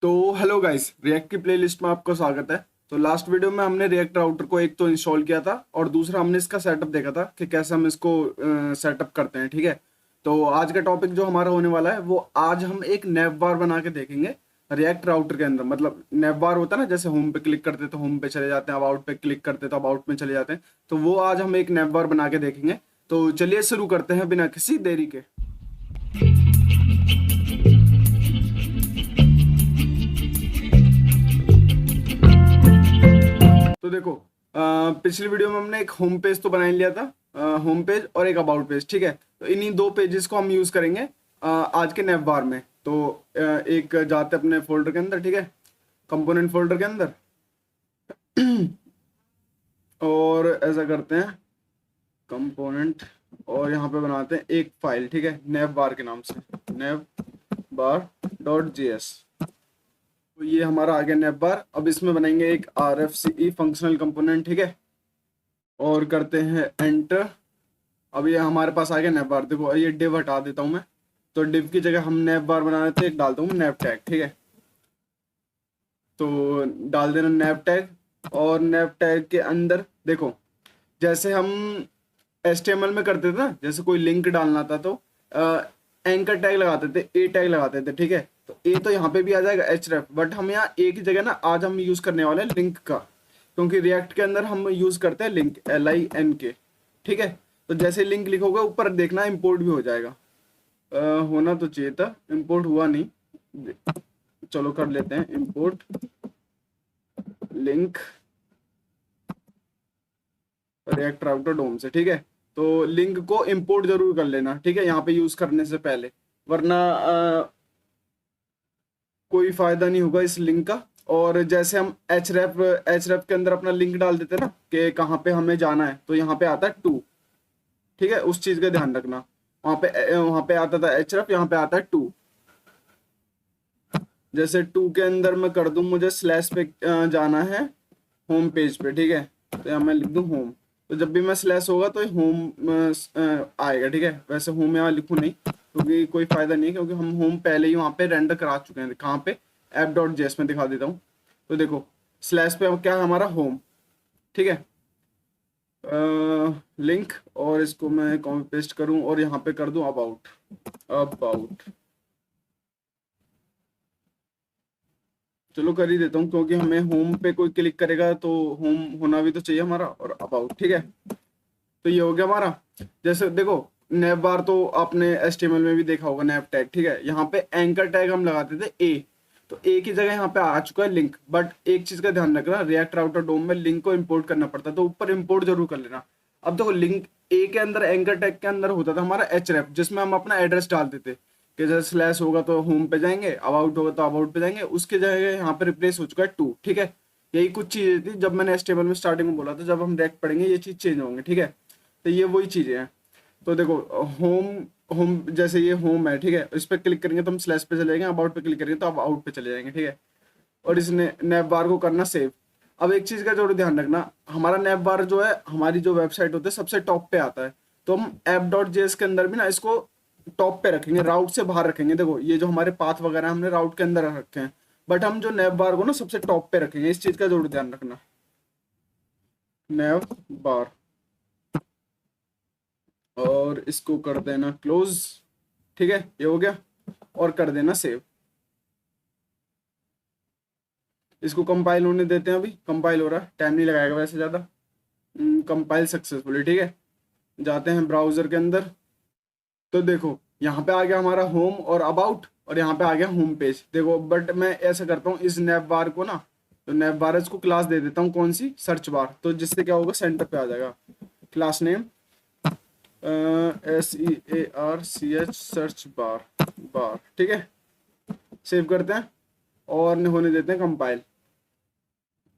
तो hello guys, react की playlist में आपका स्वागत है। तो लास्ट वीडियो में हमने रिएक्ट राउटर को एक तो इंस्टॉल किया था और दूसरा हमने इसका सेटअप देखा था कि कैसे हम इसको सेटअप करते हैं। ठीक है, तो आज का टॉपिक जो हमारा होने वाला है वो आज हम एक नैव बार बना के देखेंगे रिएक्ट राउटर के अंदर। मतलब नैव बार होता है ना, जैसे होम पे क्लिक करते तो होम पे चले जाते हैं, अबाउट पे क्लिक करते तो अबाउट में चले जाते हैं। तो वो आज हम एक नैव बार बना के देखेंगे। तो चलिए शुरू करते हैं बिना किसी देरी के। तो देखो, पिछली वीडियो में हमने एक होम पेज तो बना ही लिया था, होम पेज और एक अबाउट पेज। ठीक है, तो इन्हीं दो पेजेस को हम यूज करेंगे आज के नैव बार में। तो एक जाते अपने फोल्डर के अंदर, ठीक है, कंपोनेंट फोल्डर के अंदर और ऐसा करते हैं कंपोनेंट और यहाँ पे बनाते हैं एक फाइल, ठीक है, नैव बार के नाम से, नैव बार .js। तो ये हमारा आ गया नैव बार। अब इसमें बनाएंगे एक RFCE फंक्शनल कंपोनेंट, ठीक है, और करते हैं एंटर। अब ये हमारे पास आ गया नैव बार। देखो ये डिव हटा देता हूं मैं, तो डिव की जगह हम नैव बार बना रहे थे, एक डालता हूँ नैव टैग। ठीक है, तो डाल देना नैव टैग। और नैव टैग के अंदर देखो, जैसे हम HTML में करते थे ना, जैसे कोई लिंक डालना था तो एंकर टैग लगाते थे, ए टैग लगाते थे। ठीक है, तो ए तो यहाँ पे भी आ जाएगा href, बट हम यहाँ ए की जगह ना आज हम यूज करने वाले हैं लिंक का, क्योंकि रिएक्ट के अंदर हम यूज करते हैं लिंक, LINK। ठीक है, तो जैसे लिंक लिखोगे ऊपर देखना इंपोर्ट भी हो जाएगा। होना तो चाहिए था, इंपोर्ट हुआ नहीं। चलो कर लेते हैं इंपोर्ट लिंक रिएक्ट राउटर डोम से। ठीक है, तो लिंक को इंपोर्ट जरूर कर लेना, ठीक है, यहाँ पे यूज करने से पहले, वरना कोई फायदा नहीं होगा इस लिंक का। और जैसे हम href के अंदर अपना लिंक डाल देते हैं ना कि कहाँ पे हमें जाना है, तो यहाँ पे आता है टू। ठीक है, उस चीज का ध्यान रखना। वहां पे आता था href, यहाँ पे आता है टू। जैसे टू के अंदर मैं कर दूं, मुझे स्लैश पे जाना है होम पेज पे। ठीक है, तो यहाँ मैं लिख दूं होम, तो जब भी मैं स्लैश होगा तो होम आएगा। ठीक है, वैसे होम यहाँ लिखूं नहीं क्योंकि कोई फायदा नहीं है, क्योंकि हम होम पहले ही वहाँ पे रेंडर करा चुके हैं। कहाँ पे? app.js में दिखा देता हूँ। तो देखो स्लैश पे क्या है हमारा होम। ठीक है, लिंक, और इसको मैं कॉपी पेस्ट करूँ और यहाँ पे कर दूँ अबाउट। अबाउट चलो कर ही देता हूँ, क्योंकि हमें होम पे कोई क्लिक करेगा तो होम होना भी तो चाहिए हमारा, और अबाउट। ठीक है, तो ये हो गया हमारा। जैसे देखो नैव बार तो आपने HTML में भी देखा होगा, नैव टैग। ठीक है, यहाँ पे एंकर टैग हम लगाते थे ए, तो ए की जगह यहाँ पे आ चुका है लिंक। बट एक चीज का ध्यान रखना, रिएक्ट राउटर डोम में लिंक को इंपोर्ट करना पड़ता है, तो ऊपर इंपोर्ट जरूर कर लेना। अब देखो लिंक ए के अंदर, एंकर टैग के अंदर होता था हमारा href, जिसमें हम अपना एड्रेस डालते थे कि जैसे स्लैश होगा तो होम पे जाएंगे, अबाउट होगा तो अबाउट पे जाएंगे। उसके जगह यहाँ पे रिप्लेस हो चुका है टू। ठीक है, यही कुछ चीजें थी जब मैंने HTML में स्टार्टिंग में बोला था, जब हम रिएक्ट पढ़ेंगे ये चीज चेंज होंगे। ठीक है, तो ये वही चीजें हैं। तो देखो होम, होम जैसे ये होम है, ठीक है, इस पर क्लिक करेंगे तो हम स्लैश पे चले जाएंगे, अबाउट पे क्लिक करेंगे तो अबाउट पे चले जाएंगे। ठीक है, और इस नैव बार को करना सेव। अब एक चीज का जरूर ध्यान रखना, हमारा नैव बार जो है, हमारी जो वेबसाइट होती है सबसे टॉप पे आता है, तो हम app.js के अंदर भी ना इसको टॉप पे रखेंगे, राउट से बाहर रखेंगे। देखो ये जो हमारे पाथ वगैरह हमने राउट के अंदर रखे हैं, बट हम जो नैव बार को ना सबसे टॉप पे रखेंगे, इस चीज का जरूर ध्यान रखना। नैव बार, और इसको कर देना क्लोज। ठीक है, ये हो गया, और कर देना सेव। इसको कंपाइल होने देते हैं, अभी कंपाइल हो रहा है, टाइम नहीं लगाएगा वैसे ज़्यादा। Compile successfully. ठीक है, जाते हैं ब्राउजर के अंदर। तो देखो यहाँ पे आ गया हमारा होम और अबाउट, और यहाँ पे आ गया होम पेज। देखो बट मैं ऐसा करता हूँ इस नैव बार को ना, तो नैव बार इसको क्लास दे देता हूँ, कौन सी? Search bar. तो जिससे क्या होगा, सेंटर पे आ जाएगा। Class name SEARCH search bar, bar. ठीक है, सेव करते हैं और होने देते हैं कंपाइल।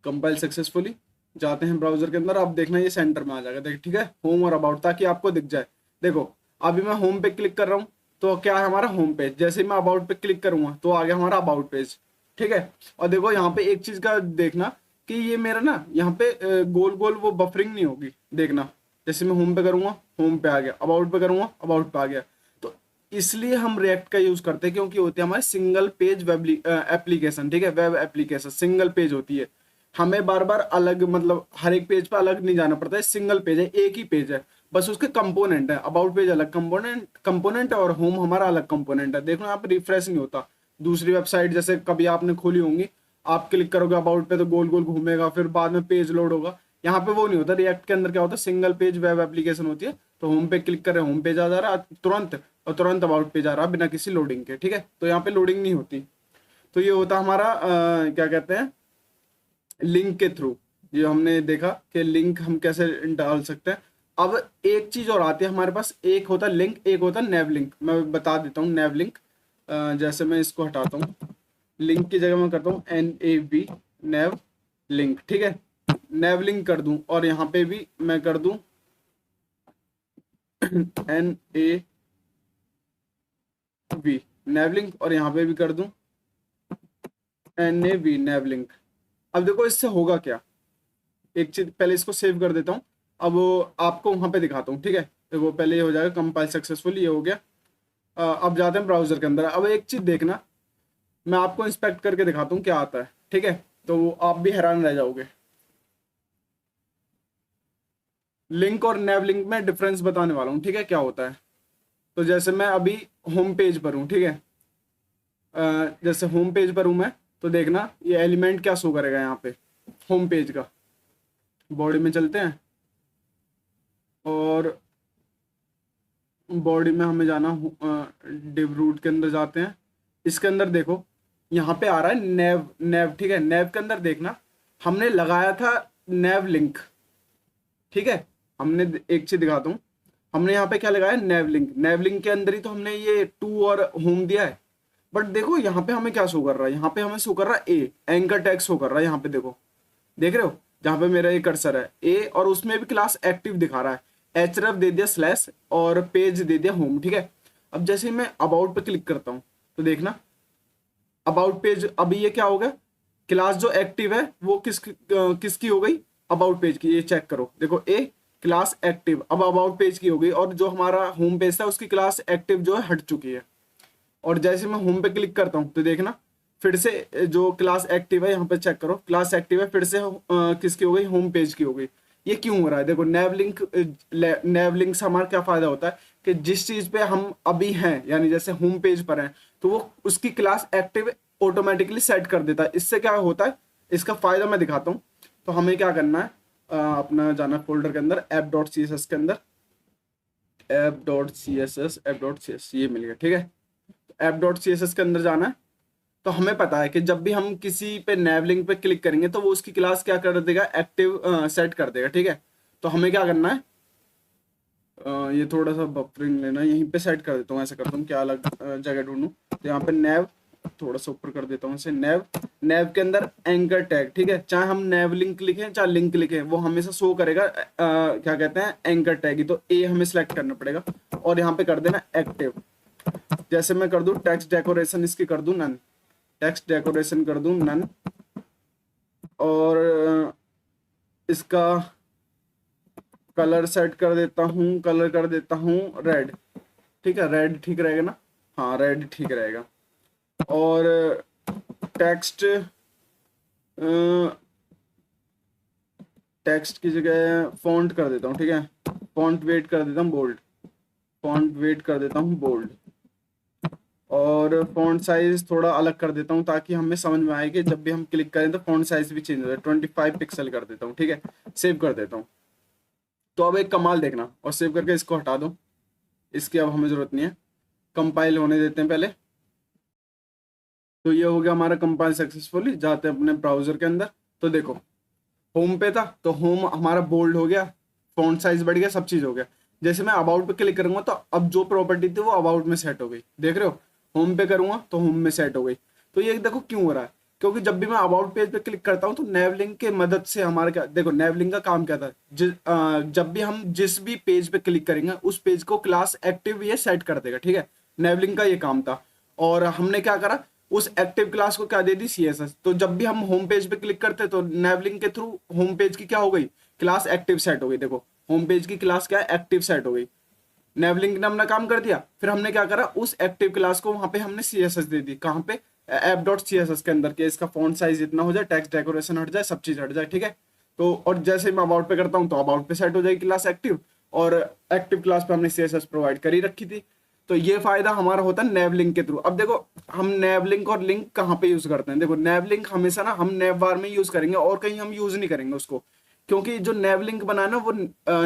Compile successfully. जाते हैं ब्राउजर के अंदर, अब देखना ये सेंटर में आ जाएगा। देख, ठीक है, होम और अबाउट, ताकि आपको दिख जाए। देखो अभी मैं होम पे क्लिक कर रहा हूँ तो क्या है हमारा होम पेज, जैसे ही मैं अबाउट पे क्लिक करूंगा तो आ गया हमारा अबाउट पेज। ठीक है, और देखो यहाँ पे एक चीज का देखना कि ये मेरा ना यहाँ पे गोल गोल वो बफरिंग नहीं होगी। देखना, जैसे मैं होम पे करूंगा, होम पे आ गया, अबाउट पे करूंगा, अबाउट पे आ गया। तो इसलिए हम रिएक्ट का यूज करते हैं क्योंकि होते हैं हमारे सिंगल पेज वेब एप्लीकेशन, ठीक है, वेब एप्लीकेशन सिंगल पेज होती है। हमें बार बार अलग मतलब हर एक पेज पर अलग नहीं जाना पड़ता है, सिंगल पेज है, एक ही पेज है, बस उसके कंपोनेंट है। अबाउट पेज अलग कंपोनेंट है और होम हमारा अलग कंपोनेंट है। देखो यहाँ पे रिफ्रेश नहीं होता। दूसरी वेबसाइट जैसे कभी आपने खोली होंगी, आप क्लिक करोगे अबाउट पे तो गोल गोल घूमेगा, फिर बाद में पेज लोड होगा। यहाँ पे वो नहीं होता। रिएक्ट के अंदर क्या होता है, सिंगल पेज वेब एप्लीकेशन होती है। तो होम पे क्लिक कर रहे हैं, होम पेज आ जा रहा है तुरंत, और तुरंत अबाउट पेज आ रहा है बिना किसी लोडिंग के, ठीक है। तो यहाँ पे लोडिंग नहीं होती। तो ये होता हमारा क्या कहते हैं, लिंक के थ्रू। ये हमने देखा कि लिंक हम कैसे डाल सकते हैं। अब एक चीज और आती है हमारे पास, एक होता है लिंक, एक होता है नेव लिंक। मैं बता देता हूँ नेव लिंक। जैसे मैं इसको हटाता हूँ, लिंक की जगह मैं करता हूँ NAV, नेव लिंक, ठीक है। नेव लिंक कर दूं और यहाँ पे भी मैं कर दूं NAV नेव लिंक, और यहाँ पे भी कर दूं NAV नेव लिंक। अब देखो इससे होगा क्या, एक चीज पहले इसको सेव कर देता हूँ, अब आपको वहां पे दिखाता हूँ, ठीक है। देखो पहले ये हो जाएगा कंपाइल सक्सेसफुल, ये हो गया। अब जाते हैं ब्राउजर के अंदर। अब एक चीज देखना, मैं आपको इंस्पेक्ट करके दिखाता हूँ क्या आता है, ठीक है। तो आप भी हैरान रह जाओगे। लिंक और नेव लिंक में डिफरेंस बताने वाला हूँ, ठीक है, क्या होता है। तो जैसे मैं अभी होम पेज पर हूँ, ठीक है। जैसे होम पेज पर हूँ मैं, तो देखना ये एलिमेंट क्या शो करेगा यहाँ पे होम पेज का। बॉडी में चलते हैं और बॉडी में हमें जाना, डिव रूट के अंदर जाते हैं। इसके अंदर देखो यहाँ पे आ रहा है नेव नेव, ठीक है। नेव के अंदर देखना हमने लगाया था नेव लिंक, ठीक है। हमने एक चीज दिखाता हूँ, हमने यहाँ पे क्या लगाया, नेव लिंक। नेव लिंक के अंदर ही तो हमने ये टू और होम दिया है। बट देखो यहाँ पे हमें क्या शो कर रहा है, यहाँ पे हमें शो कर रहा है ए, एंकर टैग शो कर रहा है यहाँ पे। देखो देख रहे हो जहाँ पे मेरा ये कर्सर है ए, और उसमें भी क्लास एक्टिव दिखा रहा है। href दे दिया स्लैश और पेज दे दिया होम, ठीक है। अब जैसे मैं अबाउट पे क्लिक करता हूँ तो देखना अबाउट पेज, अभी ये क्या होगा, क्लास जो एक्टिव है वो किसकी हो गई, अबाउट पेज की। ये चेक करो, देखो ए क्लास एक्टिव अब अबाउट पेज की हो गई, और जो हमारा होम पेज था उसकी क्लास एक्टिव जो है हट चुकी है। और जैसे मैं होम पे क्लिक करता हूँ तो देखना फिर से जो क्लास एक्टिव है, यहाँ पे चेक करो क्लास एक्टिव है, फिर से किसकी हो गई, होम पेज की हो गई। ये क्यों हो रहा है, देखो नेव लिंक से हमारा क्या फायदा होता है कि जिस चीज पे हम अभी हैं, यानी जैसे होम पेज पर हैं, तो वो उसकी क्लास एक्टिव ऑटोमेटिकली सेट कर देता है। इससे क्या होता है, इसका फायदा मैं दिखाता हूँ। तो हमें क्या करना है, अपना जाना फोल्डर के अंदर app.css के अंदर, app.css ये मिल गया, ठीक है। app.css के अंदर जाना है। तो हमें पता है कि जब भी हम किसी पे नेव लिंक पे क्लिक करेंगे तो वो उसकी क्लास क्या कर देगा, एक्टिव सेट कर देगा, ठीक है। तो हमें क्या करना है, ये थोड़ा सा बफरिंग लेना, यहीं पे सेट कर देता हूँ। ऐसा करता हूँ क्या अलग जगह ढूंढूं, तो यहाँ पे नेव थोड़ा सा ऊपर कर देता हूँ इसे, नेव नेव के अंदर एंकर टैग, ठीक है। चाहे हम नेव लिंक लिखें चाहे लिंक लिखें, वो हमेशा शो करेगा क्या कहते हैं, एंकर टैग ही। तो ए हमें सेलेक्ट करना पड़ेगा और यहाँ पे कर देना एक्टिव। जैसे मैं कर दूं टेक्स्ट डेकोरेशन, इसकी कर दूं नन, टेक्स्ट डेकोरेशन कर दूं नन, और इसका कलर सेट कर देता हूँ, कलर कर देता हूँ रेड, ठीक है। रेड ठीक रहेगा ना, हाँ रेड ठीक रहेगा। और टेक्स्ट टेक्स्ट की जगह फॉन्ट कर देता हूँ, ठीक है। फॉन्ट वेट कर देता हूँ बोल्ड, फॉन्ट वेट कर देता हूँ बोल्ड, और फॉन्ट साइज थोड़ा अलग कर देता हूँ ताकि हमें समझ में आए कि जब भी हम क्लिक करें तो फॉन्ट साइज भी चेंज हो जाए। 25 पिक्सल कर देता हूँ, ठीक है। सेव कर देता हूँ। तो अब एक कमाल देखना, और सेव करके इसको हटा दो, इसकी अब हमें जरूरत नहीं है। कंपाइल होने देते हैं पहले। तो ये हो गया हमारा कंपाइल सक्सेसफुली। जाते हैं अपने ब्राउजर के अंदर। तो देखो होम पे था तो होम हमारा बोल्ड हो गया, फॉन्ट साइज बढ़ गया, सब चीज हो गया। जैसे मैं अबाउट पे क्लिक करूंगा तो अब जो प्रॉपर्टी थी वो अबाउट में सेट हो गई, देख रहे हो। होम पे करूंगा तो होम में सेट हो गई। तो ये देखो क्यों हो रहा है, क्योंकि जब भी मैं अबाउट पेज पे क्लिक करता हूँ तो नेवलिंक के मदद से हमारा क्या, देखो नेवलिंक का काम क्या था, जब भी हम जिस भी पेज पे क्लिक करेंगे उस पेज को क्लास एक्टिव ये सेट कर देगा, ठीक है। नेवलिंक का ये काम था। और हमने क्या करा, उस एक्टिव क्लास को क्या दे दी, CSS। तो जब भी हम होम पेज पे क्लिक करते तो नेवलिंक के थ्रू होम पेज की क्या हो गई, क्लास एक्टिव सेट हो गई। देखो होम पेज की क्लास क्या है, एक्टिव सेट हो गई। नेव लिंक ने अपना काम कर दिया, फिर हमने क्या करा, उस एक्टिव क्लास को वहां पे हमने CSS दे दी, कहाँ पे, app.css के अंदर, के इसका फॉन्ट साइज इतना हो जाए, टेक्स्ट डेकोरेशन हट जाए, सब चीज हट जाए, ठीक है। तो और जैसे मैं अबाउट पे करता हूँ तो अबाउट पे सेट हो जाएगी क्लास एक्टिव, और एक्टिव क्लास पे हमने CSS प्रोवाइड कर ही रखी थी। तो ये फायदा हमारा होता है नेव लिंक के थ्रू। अब देखो हम नेव लिंक और लिंक कहाँ पे यूज करते हैं, देखो नेव लिंक हमेशा ना हम नेव बार में यूज करेंगे, और कहीं हम यूज नहीं करेंगे उसको, क्योंकि जो नेव लिंक बना है ना वो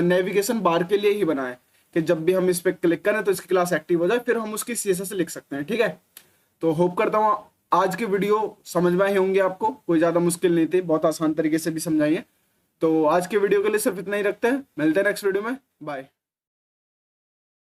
नेविगेशन बार के लिए ही बना है, कि जब भी हम इस पे क्लिक करें तो इसकी क्लास एक्टिव हो जाए, फिर हम उसकी CSS लिख सकते हैं, ठीक है। तो होप करता हूँ आज की वीडियो समझ में आई होंगी आपको, कोई ज्यादा मुश्किल नहीं थी, बहुत आसान तरीके से भी समझाइए। तो आज के वीडियो के लिए सिर्फ इतना ही रखते हैं, मिलते हैं नेक्स्ट वीडियो में, बाय।